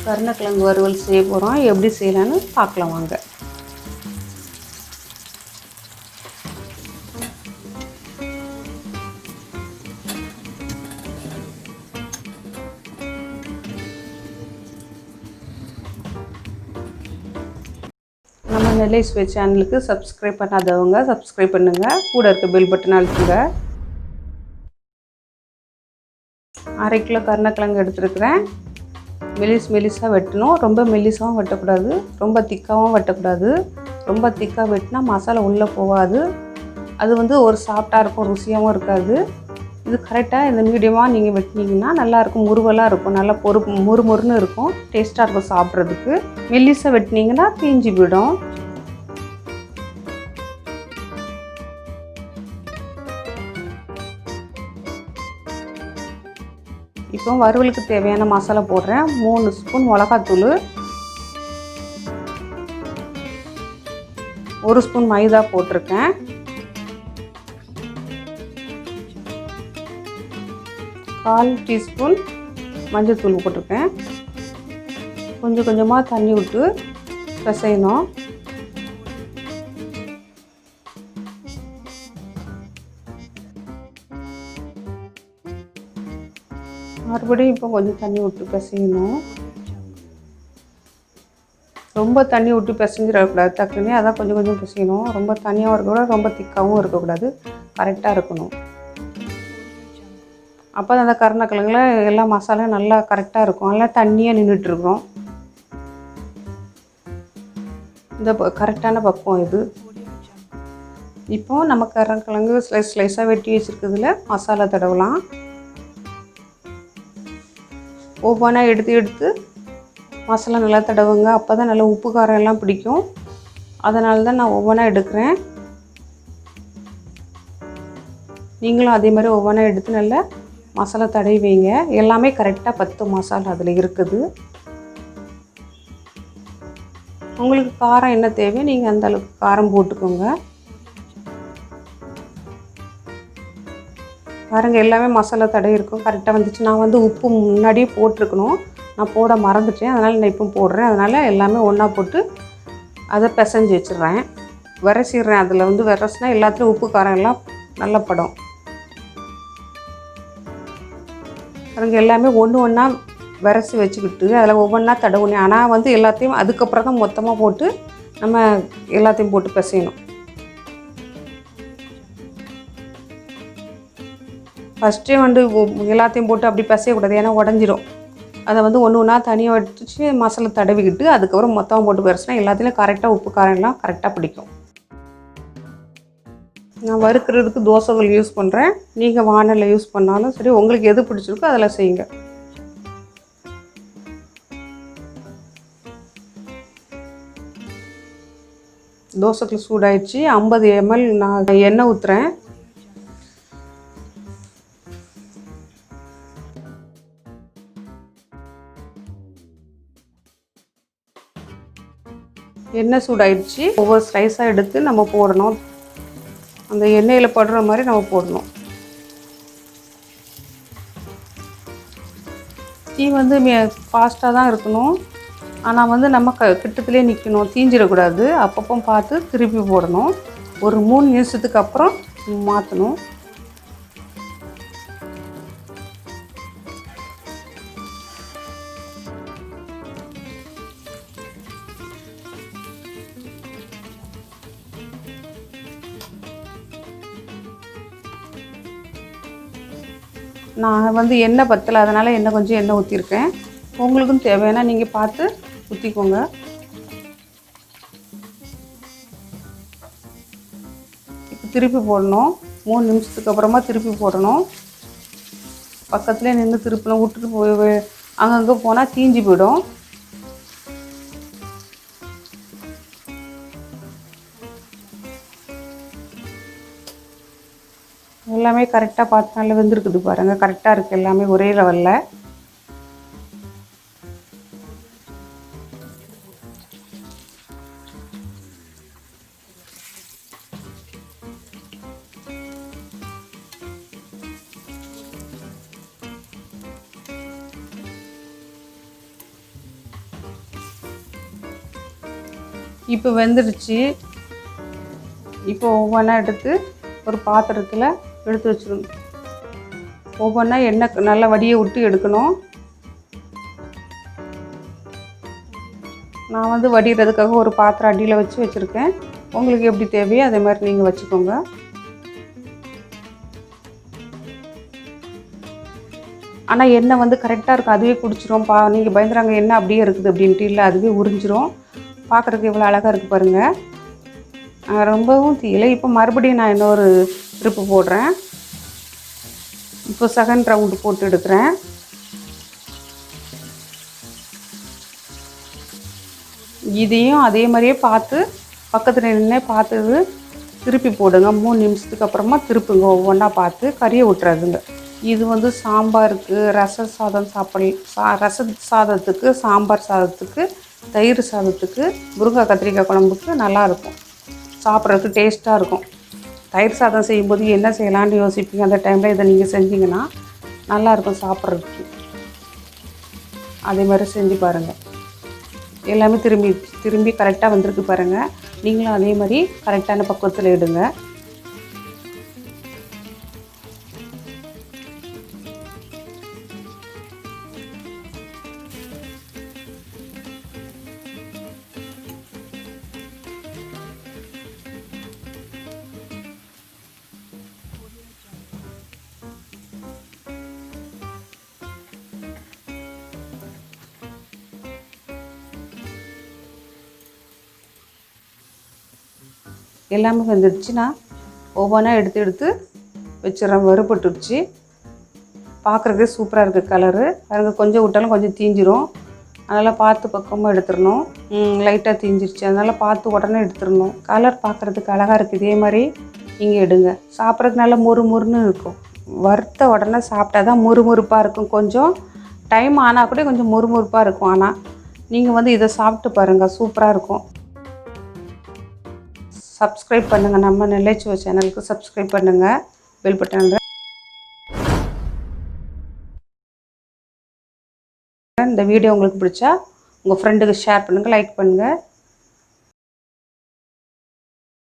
கருணக்கிழங்கு வறுவல் செய்ய போகிறோம். எப்படி செய்யலான்னு பார்க்கலாம் வாங்க. நம்ம நெல்லை சுவை சேனலுக்கு சப்ஸ்கிரைப் பண்ணாதவங்க சப்ஸ்கிரைப் பண்ணுங்கள். கூட இருக்க பெல் பட்டன் அழுத்துங்க. 1/2 கிலோ கருணக்கிழங்கு எடுத்துருக்கிறேன். மெலிசாக வெட்டணும். ரொம்ப மெலிசாகவும் வெட்டக்கூடாது, ரொம்ப திக்காகவும் வெட்டக்கூடாது. ரொம்ப திக்காக வெட்டினா மசாலா உள்ளே போகாது. அது ஒரு சாஃப்டாக இருக்கும், ருசியாகவும் இருக்காது. இது கரெக்டாக இந்த மீடியமாக நீங்கள் வெட்டினீங்கன்னா நல்லாயிருக்கும். முருவலாக இருக்கும், நல்லா முறுமுறுன்னு இருக்கும், டேஸ்ட்டாக இருக்கும் சாப்பிட்றதுக்கு. மெலிசாக வெட்டினீங்கன்னா தீஞ்சு விடும். இப்போ வறுவலுக்கு தேவையான மசாலா போடுறேன். 3 ஸ்பூன் மிளகாத்தூள், 1 ஸ்பூன் மைதா போட்டிருக்கேன், 1/4 டீஸ்பூன் மஞ்சள்தூள் போட்டிருக்கேன். கொஞ்சம் கொஞ்சமாக தண்ணி விட்டு பிசையணும். மறுபடியும் இப்போ கொஞ்சம் தண்ணி விட்டு பிசையணும். ரொம்ப தண்ணி விட்டு பிசைஞ்சிடக்கூடாது டக்குன்னு, அதான் கொஞ்சம் கொஞ்சம் பிசையணும். ரொம்ப தண்ணியாகவும் இருக்கக்கூடாது, ரொம்ப திக்காகவும் இருக்கக்கூடாது, கரெக்டாக இருக்கணும். அப்போ அந்த கருணக்கிழங்குல எல்லா மசாலாவும் நல்லா கரெக்டாக இருக்கும். நல்லா தண்ணியாக நின்றுட்டுருக்கோம். இந்த கரெக்டான பக்குவம் இது. இப்போது நம்ம கருணக்கிழங்கு ஸ்லைஸாக வெட்டி வச்சுருக்கிறதுல மசாலா தடவலாம். ஒவ்வொன்றா எடுத்து மசாலா நல்லா தடவுங்க. அப்போ தான் நல்லா உப்பு காரம் எல்லாம் பிடிக்கும். அதனால தான் நான் ஒவ்வொன்றா எடுக்கிறேன். நீங்களும் அதே மாதிரி ஒவ்வொன்றா எடுத்து நல்லா மசாலா தடவி வைங்க. எல்லாமே கரெக்டாக 10 மசாலா அதில் இருக்குது. உங்களுக்கு காரம் என்ன தேவையோ நீங்கள் அந்த அளவுக்கு காரம் போட்டுக்கோங்க. பாருங்கள், எல்லாமே மசாலா தடவி இருக்கும், கரெக்டாக வந்துச்சு. நான் உப்பு முன்னாடியே போட்டிருக்கணும், நான் போட மறந்துட்டேன். அதனால் நான் இப்போ போடுறேன். அதனால் எல்லாமே ஒன்றா போட்டு அதை பிசைஞ்சு வச்சிடுறேன், விரசிடுறேன். அதில் விரசினா எல்லாத்துலேயும் உப்பு காரம் எல்லாம் நல்லா படும். பாருங்கள், எல்லாமே ஒன்றா விரசி வச்சுக்கிட்டு அதில் ஒவ்வொன்றா தடவுனேன். ஆனால் எல்லாத்தையும் அதுக்கப்புறம் தான் மொத்தமாக போட்டு நம்ம எல்லாத்தையும் போட்டு பிசையணும். ஃபஸ்ட்டே எல்லாத்தையும் போட்டு அப்படி பிசையக்கூடாது, ஏன்னா உடஞ்சிரும். அதை ஒன்று ஒன்றா தனியாக வச்சு மசாலா தடவிக்கிட்டு அதுக்கப்புறம் மொத்தமாக போட்டு பிறசினா எல்லாத்துலேயும் கரெக்டாக உப்பு காரம் எல்லாம் கரெக்டாக பிடிக்கும். நான் வறுக்கிறதுக்கு தோசைகள் யூஸ் பண்ணுறேன். நீங்கள் வானலில் யூஸ் பண்ணாலும் சரி, உங்களுக்கு எது பிடிச்சிருக்கோ அதில் செய்யுங்க. தோசைகள் சூடாயிடுச்சு. 50 ml நான் எண்ணெய் ஊற்றுறேன். எண்ணெய் சூடாயிடுச்சு. ஒவ்வொரு ஸ்லைஸாக எடுத்து நம்ம போடணும். அந்த எண்ணெயில் படுற மாதிரி நம்ம போடணும். தீ ஃபாஸ்ட்டாக தான் இருக்கணும். ஆனால் நம்ம கிட்டத்துலேயே நிற்கணும், தீஞ்சிடக்கூடாது. அப்பப்போ பார்த்து திருப்பி போடணும். ஒரு 3 நிமிஷத்துக்கு அப்புறம் மாற்றணும். நான் எண்ணெய் பத்தலை, அதனால் கொஞ்சம் எண்ணெய் ஊற்றிருக்கேன். உங்களுக்கும் தேவையான நீங்கள் பார்த்து ஊற்றிக்கோங்க. இப்போ திருப்பி போடணும். 3 நிமிஷத்துக்கு அப்புறமா திருப்பி போடணும். பக்கத்துலேயே நின்று திருப்பலாம், விட்டுட்டு போய் அங்கங்கே போனால் தீஞ்சு போயிடும். எல்லாமே கரெக்டாக பார்த்து நல்லா வெந்திருக்குது பாருங்கள். கரெக்டாக இருக்குது, எல்லாமே ஒரே லெவலில். இப்போ வெந்துடுச்சு. இப்போ ஒவ்வொன்றா எடுத்து ஒரு பாத்திரத்தில் எடுத்து வச்சுருங்க. ஒவ்வொன்றா எண்ணெய் நல்லா வடியை விட்டு எடுக்கணும். நான் வந்து வடிகிறதுக்காக ஒரு பாத்திரம் அடியில் வச்சுருக்கேன். உங்களுக்கு எப்படி தேவையோ அதே மாதிரி நீங்கள் வச்சுக்கோங்க. ஆனால் எண்ணெய் வந்து கரெக்டாக இருக்கும், அதுவே குடிச்சிரும். நீங்கள் பயந்துறாங்க எண்ணெய் அப்படியே இருக்குது அப்படின்ட்டு. இல்லை, அதுவே உறிஞ்சிரும். பார்க்குறதுக்கு எவ்வளோ அழகாக இருக்குது பாருங்கள். ரொம்பவும் தீயலை. இப்போ மறுபடியும் நான் இன்னொரு ட்ரிப்பு போடுறேன். இப்போ செகண்ட் ரவுண்டு போட்டு எடுக்கிறேன். இதையும் அதே மாதிரியே பார்த்து பக்கத்தில் நின்று பார்த்து திருப்பி போடுங்க. 3 நிமிஷத்துக்கு அப்புறமா திருப்புங்க. ஒவ்வொன்றா பார்த்து கறியை விட்டுறாதுங்க. இது வந்து சாம்பாருக்கு, ரச சாதம் ரச சாதத்துக்கு, சாம்பார் சாதத்துக்கு, தயிர் சாதத்துக்கு, முருங்காய் கத்திரிக்காய் குழம்புக்கு நல்லாயிருக்கும். சாப்பிட்றதுக்கு டேஸ்ட்டாக இருக்கும். தயிர் சாதம் செய்யும்போது என்ன செய்யலான்னு யோசிப்பீங்க. அந்த டைமில் இதை நீங்கள் செஞ்சிங்கன்னா நல்லாயிருக்கும் சாப்பிட்றதுக்கு. அதே மாதிரி செஞ்சு பாருங்கள். எல்லாமே திரும்பி கரெக்டாக வந்திருக்கு பாருங்கள். நீங்களும் அதே மாதிரி கரெக்டான பக்குவத்தில் எடுங்க. எல்லாமே வந்துடுச்சுன்னா ஒவ்வொன்றா எடுத்து வச்சிடறேன். வறுபட்டுடுச்சு. பார்க்குறதுக்கே சூப்பராக இருக்குது கலரு. பாருங்கள், கொஞ்சம் விட்டாலும் கொஞ்சம் தீஞ்சிரும். அதனால் பார்த்து பக்கமாக எடுத்துடணும். லைட்டாக தீஞ்சிருச்சு, அதனால் பார்த்து உடனே எடுத்துடணும். கலர் பார்க்குறதுக்கு அழகாக இருக்குது. இதே மாதிரி நீங்கள் எடுங்க. சாப்பிட்றதுக்கு நல்லா முறுமுறுன்னு இருக்கும். வறுத்த உடனே சாப்பிட்டா தான் முறுமுறுப்பாக இருக்கும். கொஞ்சம் டைம் ஆனால் கூட கொஞ்சம் முறுமுறுப்பாக இருக்கும். ஆனால் நீங்கள் வந்து இதை சாப்பிட்டு பாருங்கள், சூப்பராக இருக்கும். சப்ஸ்கிரைப் பண்ணுங்கள். நம்ம நெல்லை சுவை சேனலுக்கு சப்ஸ்கிரைப் பண்ணுங்கள். Bell button. இந்த வீடியோ உங்களுக்கு பிடிச்சா உங்கள் ஃப்ரெண்டுக்கு ஷேர் பண்ணுங்கள், லைக் பண்ணுங்கள்.